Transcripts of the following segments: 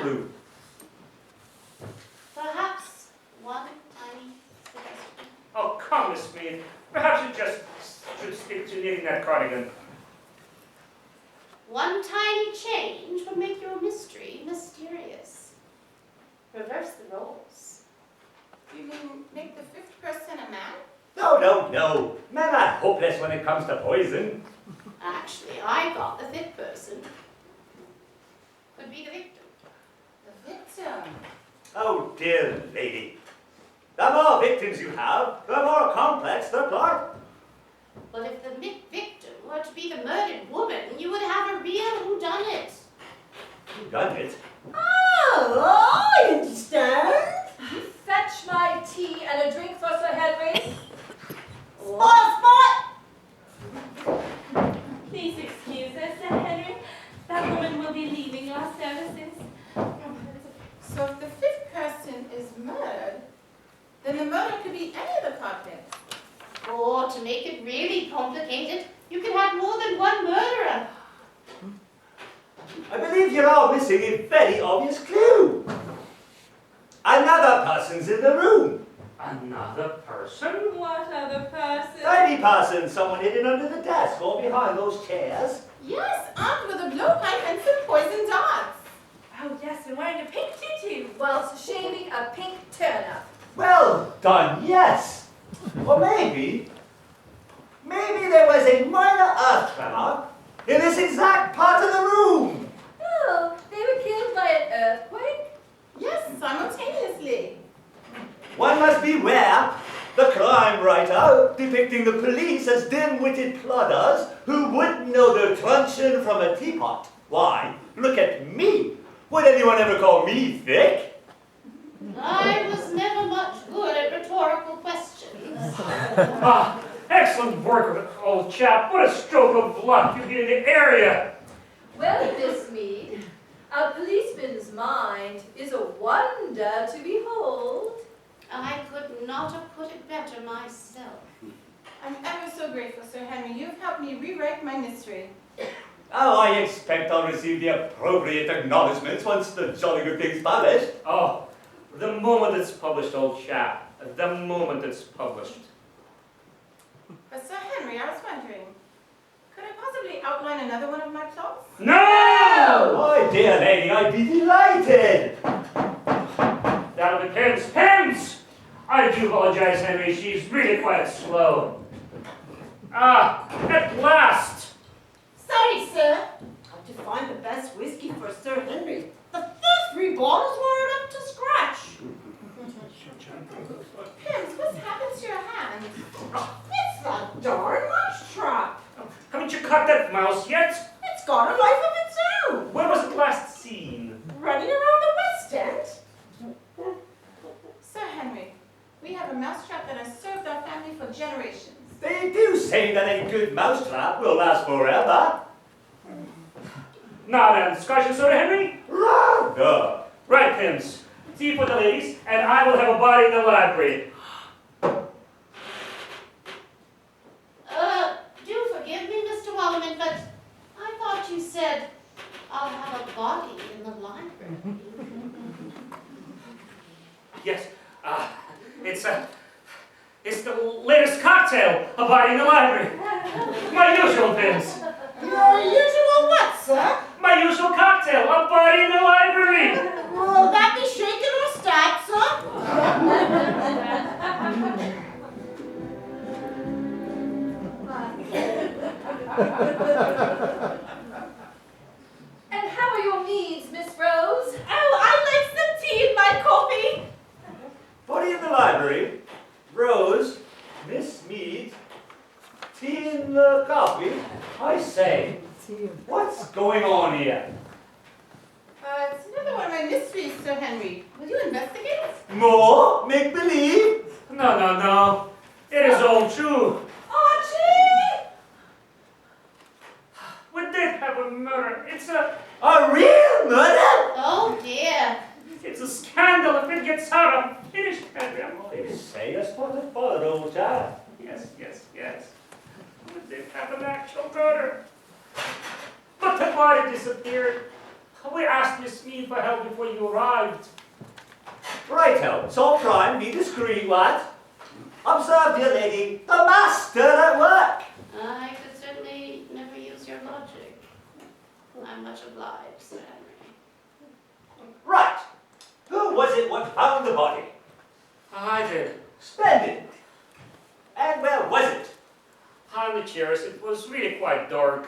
clue. Perhaps one tiny suggestion. Oh, come, Miss Mead. Perhaps you just should stick to knitting that cardigan. One tiny change would make your mystery mysterious. Reverse the roles. You mean make the fifth person a man? No. Men are hopeless when it comes to poison. Actually, I thought the fifth person could be the victim. The victim. Oh, dear lady. The more victims you have, the more complex the plot. But if the victim were to be the murdered woman, you would have a real whodunit. Whodunit? Oh, I understand. Fetch my tea and a drink for Sir Henry. Spot! Please excuse us, Sir Henry. That woman will be leaving our services. So if the fifth person is murdered, then the murder could be any of the culprits. Or to make it really complicated, you can have more than one murderer. I believe you're all missing a very obvious clue. Another person's in the room. Another person? What other person? Tiny person, someone hidden under the desk or behind those chairs. Yes, armed with a blowpipe and some poison darts. Oh, yes, and wearing a pink tutu. Whilst shaving a pink turnip. Well done, yes. Or maybe there was a minor earth tremor in this exact part of the room. Oh, they were killed by an earthquake? Yes, simultaneously. One must beware. The crime writer depicting the police as dim-witted plodders who wouldn't know their truncheon from a teapot. Why, look at me. Would anyone ever call me thick? I was never much good at rhetorical questions. Ah, excellent work, old chap. What a stroke of luck. You hit in the area. Well, Miss Mead, a policeman's mind is a wonder to behold. I could not have put it better myself. I'm ever so grateful, Sir Henry. You've helped me rewrite my mystery. Oh, I expect I'll receive the appropriate acknowledgments once the jolly good thing's published. Oh, the moment it's published, old chap. The moment it's published. But Sir Henry, I was wondering, could I possibly outline another one of my plots? No! My dear lady, I'd be delighted. That'll be Pens. Pens! I do apologize, Henry. She's really quite slow. Ah, at last! Sorry, sir. Had to find the best whiskey for Sir Henry. The first 3 bottles weren't up to scratch. Pims, what's happened to your hand? It's a darn much trap. Haven't you caught that mouse yet? It's got a life of its own. Where was it last seen? Running around the West End. Sir Henry, we have a mousetrap that has served our family for generations. They do say that a good mousetrap will last forever. Now then, Scotch and soda, Henry? Rather. Right, Pims. Tea for the ladies, and I will have a body in the library. Do forgive me, Mr. Wallaman, but I thought you said I'll have a body in the library. Yes, it's the latest cocktail, a body in the library. My usual, Pims. Your usual what, sir? My usual cocktail, a body in the library. Will that be shaken or stabbed, sir? And how are your needs, Miss Rose? Oh, I'd like some tea in my coffee. Body in the library. Rose, Miss Mead, tea in the coffee. I say, what's going on here? It's another one of my mysteries, Sir Henry. Will you investigate? More make-believe? No. It is all true. Archie! We did have a murder. It's a real murder? Oh dear. It's a scandal. If it gets out, I'm finished, Henry. I'm They finished. say a spotted father, old chap. Yes. We did have an actual murder. But the body disappeared. We asked Miss Mead for help before you arrived. Righto, solve crime, be discreet, what? Observe, dear lady, the master at work. I could certainly never use your logic. I'm much obliged, Sir Henry. Right. Who was it what found the body? I did. Splendid. And where was it? On the chairs, it was really quite dark.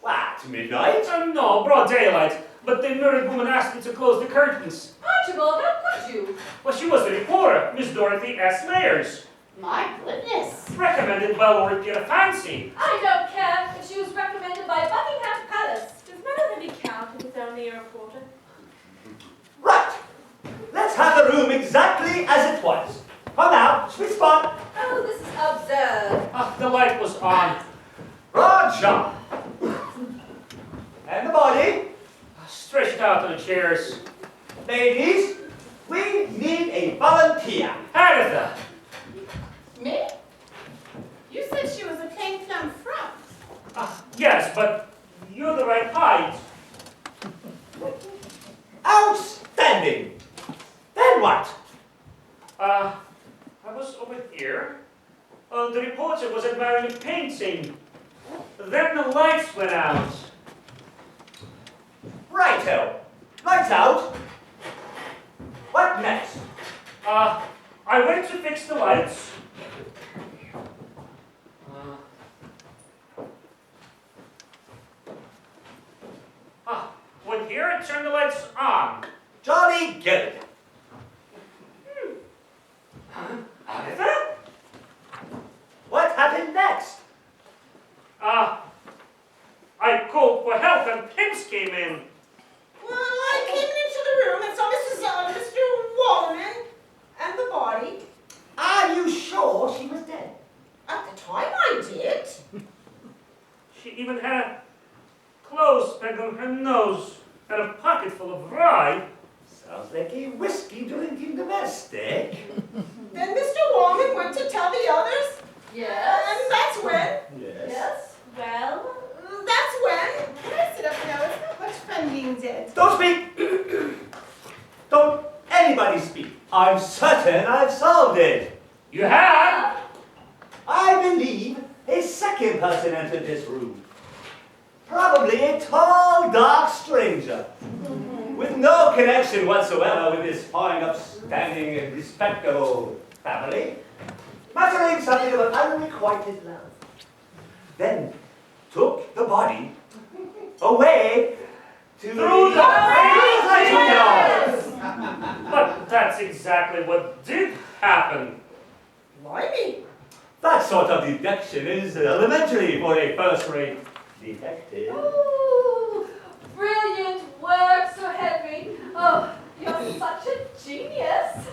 What, midnight? No, broad daylight. But the murdered woman asked me to close the curtains. Archibald, how could you? Well, she was the reporter, Miss Dorothy S. Layers. My goodness. Recommended by Lord Peter Fancy. I don't care if she was recommended by Buckingham Palace. Does none of it count if it's only a reporter? Right. Let's have the room exactly as it was. Come now, sweet spot. Oh, this is absurd. The light was on. Roger. And the body? Stretched out on the chairs. Ladies, we need a volunteer. Agatha! Me? You said she was a plainclothes front. Yes, but you're the right height. Outstanding. Then what? I was over here. The reporter was admiring a painting. Then the lights went out. Righto. Lights out. What next? I went to fix the lights. Went here and turned the lights on. Jolly good. Agatha? What happened next? I called for help and Pimps came in. Well, I came into the room and saw Mr. Waterman and the body. Are you sure she was dead? At the time I did. She even had clothes pegged on her nose and a pocket full of rye. Sounds like a whiskey drinking domestic. Then Mr. Waterman went to tell the others. Yes? And that's when. Yes? Well, That's when. Can I sit up now? It's not much fun being dead. Don't speak. Don't anybody speak. I'm certain I've solved it. You have? I believe a second person entered this room. Probably a tall, dark stranger. With no connection whatsoever with this fine, upstanding, and respectable family. Muttering something about unrequited love. Then took the body away to Through the freezer. But that's exactly what did happen. Blimey. That sort of deduction is elementary for a first-rate detective. Ooh, brilliant work, Sir Henry. Oh, you're such a genius.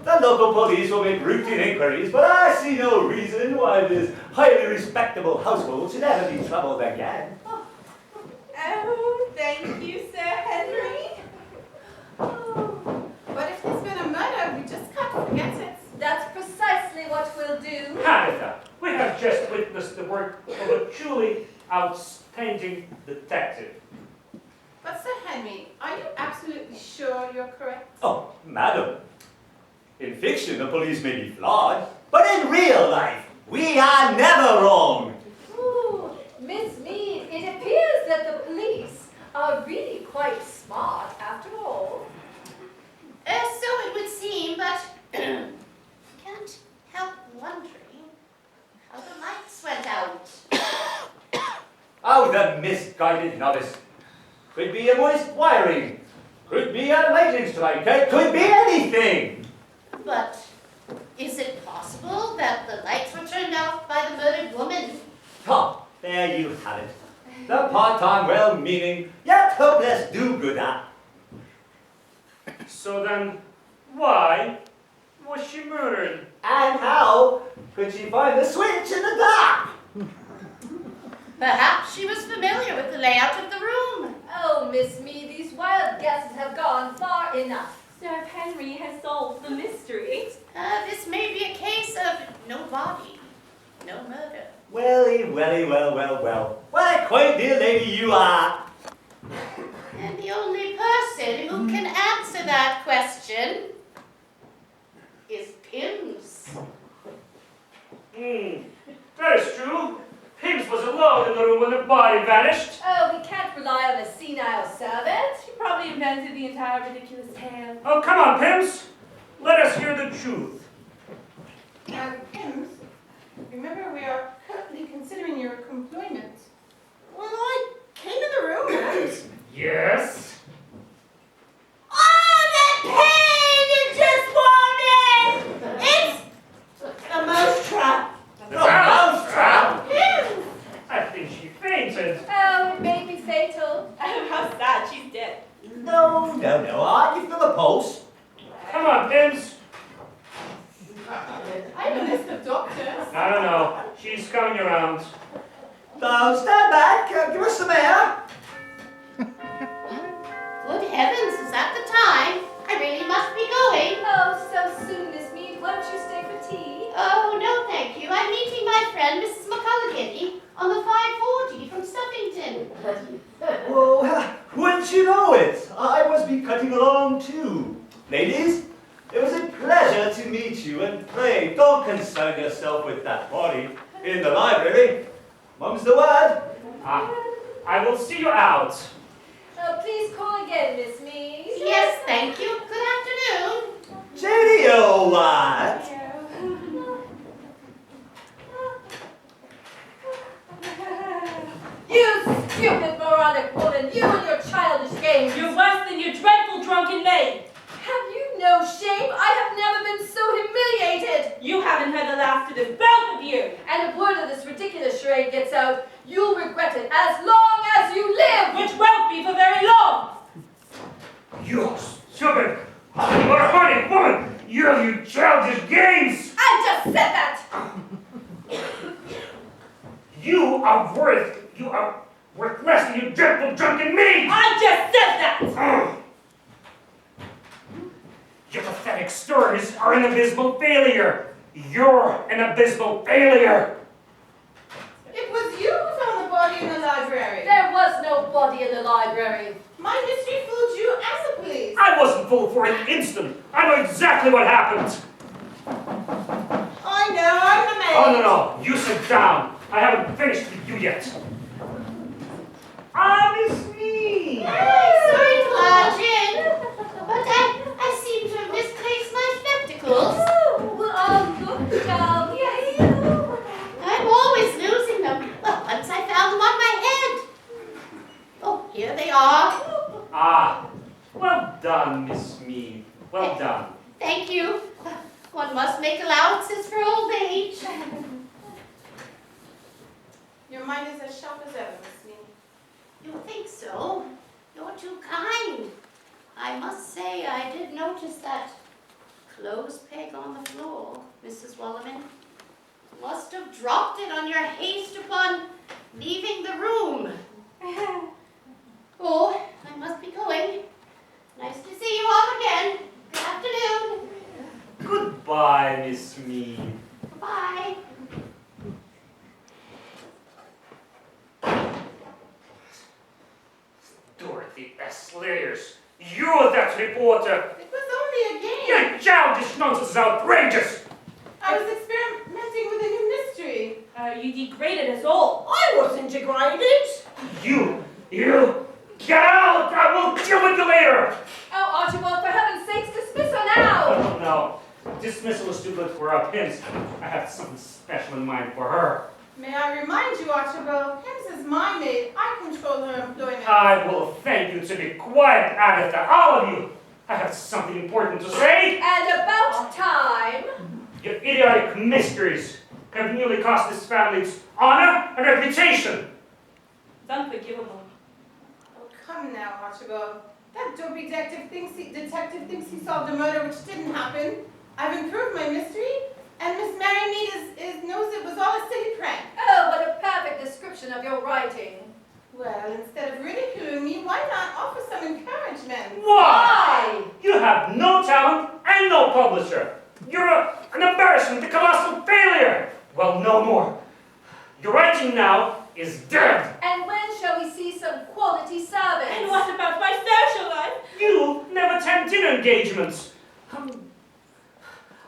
The local police will make routine inquiries, but I see no reason why this highly respectable household should ever be troubled again. oh, thank you, Sir Henry. Oh, But if there's been a murder, we just can't forget it. that's precisely what we'll do. Agatha, we have just witnessed the work of a truly outstanding detective. But Sir Henry, are you absolutely sure you're correct? Oh, madam. In fiction, the police may be flawed, but in real life, we are never wrong. Ooh, Miss Mead, it appears that the police are really quite smart after all. So it would seem, but can't help wondering how the lights went out. Oh, the misguided novice. Could be a moist wiring. Could be a lightning strike. It could be anything. But is it possible that the lights were turned off by the murdered woman? Oh, there you have it. The part-time, well-meaning, yet hopeless do-gooder. So then, why was she murdered? And how could she find the switch in the dark? Perhaps she was familiar with the layout of the room. Oh, Miss Mead, these wild guesses have gone far enough. Sir Henry has solved the mystery. This may be a case of no body, no murder. Welly, welly, well. What a quaint dear lady you are. The only person who can answer that question is Pims. That is true. Pims was alone in the room when the body vanished. Oh, we can't rely on a senile servant. She probably invented the entire ridiculous tale. Oh, come on, Pims. Let us hear the truth. Pims, remember we are currently considering your employment. Well, I came in the room and... Yes? Oh, the pain! It just won't end! It's a mouse trap. The mouse trap? Pims! I think she fainted. Oh, it may be fatal. How sad, she's dead. No, I give them a pulse. Come on, Pims. I have a list of doctors. No. She's coming around. Now, stand back. Give us some air. Good heavens, is that the time? I really must be going. Oh, so soon, Miss Mead. Won't you stay for tea? Oh, no, thank you. I'm meeting my friend, Mrs. McCullough, on the 540 from Stuffington. Well, wouldn't you know it? I must be cutting along too. Ladies, it was a pleasure to meet you, and pray don't concern yourself with that body in the library. Mum's the word. I will see you out. Oh, please call again, Miss Mead. Yes, thank you. Good afternoon. Cheerio, lad. You stupid, moronic woman! You and your childish games! You're worse than your dreadful drunken maid. Have you no shame? I have never been so humiliated! You haven't had the last of it, both of you. And if word of this ridiculous charade gets out, you'll regret it as long as you live! Which won't be for very long. You stupid, horny woman! You childish games! I just said that! You are worth less than you dreadful drunken maid! I just said that. Your pathetic stories are an abysmal failure. You're an abysmal failure. It was you who found the body in the library. There was no body in the library. My mystery fooled you as a police. I wasn't fooled for an instant. I know exactly what happened. I know, I'm the maid. Oh, no. You sit down. I haven't finished with you yet. It's me. Sorry to barge in, but I seem to have misplaced my spectacles. Good job. Yes. I'm always losing them. Well, once I found them on my head. Oh, here they are. Well done, Miss Mead. Well done. Thank you. One must make allowances for old age. Your mind is as sharp as ever, Miss Mead. You think so? You're too kind. I must say I did notice that clothes peg on the floor, Mrs. Wellerman. Must have dropped it on your haste upon leaving the room. Oh, I must be going. Nice to see you all again. Good afternoon. Goodbye, Miss Mead. Bye. Dorothy S. Slayers, you're that reporter. It was only a game. Your childish nonsense is outrageous. I was experimenting with a new mystery. You degraded us all. I wasn't degraded. You, get out! I will deal with you later. Oh, Archibald, for heaven's sakes, dismiss her now! Oh, no. Dismissal is too good for our Pims. I have something special in mind for her. May I remind you, Archibald, Pims is my maid. I control her employment. I will thank you to be quiet, Agatha, all of you. I have something important to say. And about time. Your idiotic mysteries have nearly cost this family its honor and reputation. It's unforgivable. Oh, come now, Archibald. That dopey detective thinks he solved a murder which didn't happen. I've improved my mystery, and Miss Mary Mead knows it was all a silly prank. Oh, what a perfect description of your writing. Well, instead of ridiculing me, why not offer some encouragement? Why? You have no talent and no publisher. You're an embarrassment, a colossal failure. Well, no more. Your writing now is dead. And when shall shall we see some quality service? And what about my social life? You never attend dinner engagements.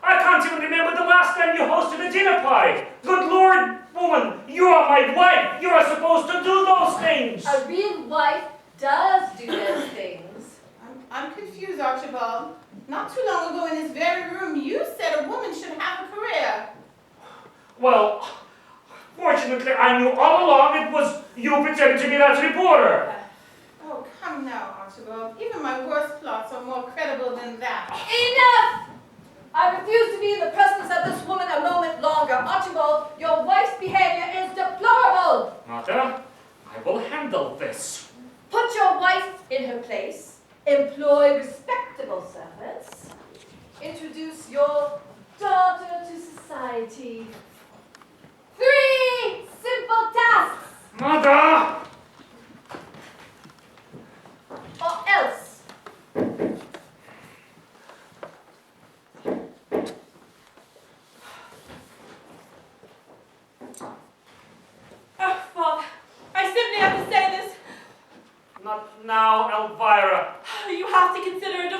I can't even remember the last time you hosted a dinner party. Good Lord, woman, you are my wife. You are supposed to do those things. A real wife does do those things. I'm confused, Archibald. Not too long ago in this very room, you said a woman should have a career. Well, fortunately, I knew all along it was you pretending to be that reporter. Oh, come now, Archibald. Even my worst plots are more credible than that. Enough! I refuse to be in the presence of this woman a moment longer. Archibald, your wife's behavior is deplorable. Mother, I will handle this. Put your wife in her place. Employ respectable servants. Introduce your daughter to society. 3 simple tasks, Mother! or else. Oh, Father, I simply have to say this. Not now, Elvira. You have to consider a